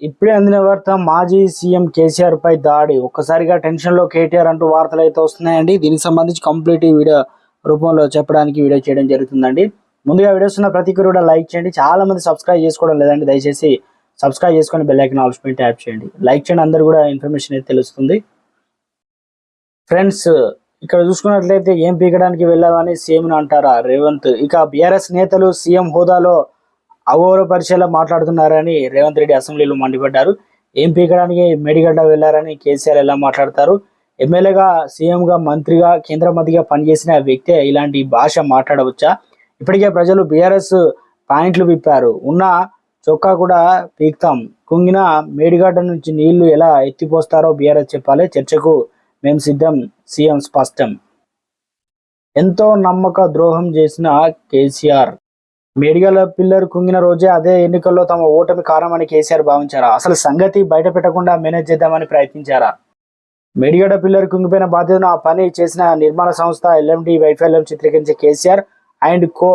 ఇప్పుడే అందిన వార్త, మాజీ సీఎం కేసీఆర్ పై దాడి. ఒక్కసారిగా టెన్షన్ లో కేటీఆర్ అంటూ వార్తలు అయితే వస్తున్నాయండి. దీనికి సంబంధించి కంప్లీట్ వీడియో రూపంలో చెప్పడానికి వీడియో చేయడం జరుగుతుందండి. ముందుగా వీడియోస్ ఉన్న ప్రతి ఒక్కరు కూడా లైక్ చేయండి. చాలా మంది సబ్స్క్రైబ్ చేసుకోవడం లేదండి, దయచేసి సబ్స్క్రైబ్ చేసుకొని బెల్ ఐకాన్ ఆల్ పైన ట్యాప్ చేయండి. లైక్ చేయండి, అందరూ కూడా ఇన్ఫర్మేషన్ అయితే తెలుస్తుంది. ఫ్రెండ్స్, ఇక్కడ చూసుకున్నట్లయితే ఏం పీకడానికి వెళ్ళామని సీఎం అంటారా రేవంత్. ఇక బీఆర్ఎస్ నేతలు సీఎం హోదాలో అగౌరవపరిచేలా మాట్లాడుతున్నారని రేవంత్ రెడ్డి అసెంబ్లీలో మండిపడ్డారు. ఏం పీకడానికి మేడిగడ్డ వెళ్లారని కేసీఆర్ ఎలా మాట్లాడతారు? ఎమ్మెల్యేగా, సీఎంగా, మంత్రిగా, కేంద్ర మంత్రిగా పనిచేసిన వ్యక్తే ఇలాంటి భాష మాట్లాడవచ్చా? ఇప్పటికే ప్రజలు బీఆర్ఎస్ పాయింట్లు విప్పారు. ఉన్న చొక్కా కూడా పీక్తాం, కుంగిన మేడిగడ్డ నుంచి నీళ్లు ఎలా ఎత్తిపోస్తారో బీఆర్ఎస్ చెప్పాలి, చర్చకు మేం సిద్ధం, సీఎం స్పష్టం. ఎంతో నమ్మక ద్రోహం చేసిన కేసీఆర్. మేడిగడ్డ పిల్లర్ కుంగిన రోజే అదే ఎన్నికల్లో తమ ఓటమి కారణమని కేసీఆర్ భావించారా? అసలు సంగతి బయట పెట్టకుండా మేనేజ్ చేద్దామని ప్రయత్నించారా? మేడిగడ్డ పిల్లర్ కుంగిపోయిన బాధ్యతను ఆ పని చేసిన నిర్మాణ సంస్థ ఎల్ఎండి వైఫల్యం చిత్రీకరించే కేసీఆర్ అండ్ కో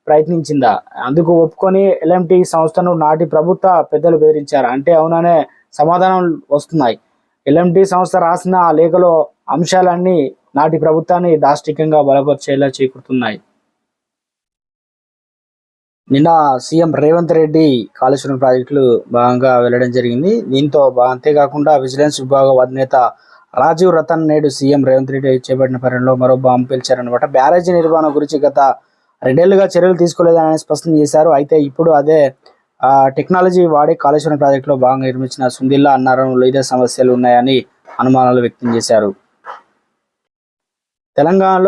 ప్రయత్నించిందా? అందుకు ఒప్పుకొని ఎల్ఎంటి సంస్థను నాటి ప్రభుత్వ పెద్దలు బెదిరించారు అంటే అవుననే సమాధానం వస్తున్నాయి. ఎల్ఎంటి సంస్థ రాసిన ఆ లేఖలో అంశాలన్నీ నాటి ప్రభుత్వాన్ని దాష్టికంగా బలపరిచేలా చేకూరుతున్నాయి. నిన్న సీఎం రేవంత్ రెడ్డి కాళేశ్వరం ప్రాజెక్టులు భాగంగా వెళ్లడం జరిగింది. దీంతో అంతేకాకుండా విజిలెన్స్ విభాగం అధినేత రాజీవ్ రతన్ నేడు సీఎం రేవంత్ రెడ్డి చేపట్టిన పర్యటనలో మరో బాంబు పేల్చారనమాట. బ్యారేజీ నిర్మాణం గురించి గత 2 ఏళ్లుగా చర్యలు తీసుకోలేదని స్పష్టం చేశారు. అయితే ఇప్పుడు అదే టెక్నాలజీ వాడి కాళేశ్వరం ప్రాజెక్టులో భాగంగా నిర్మించిన సుందిల్లా అన్నారంలో ఇదే సమస్యలు ఉన్నాయని అనుమానాలు వ్యక్తం చేశారు. తెలంగాణలో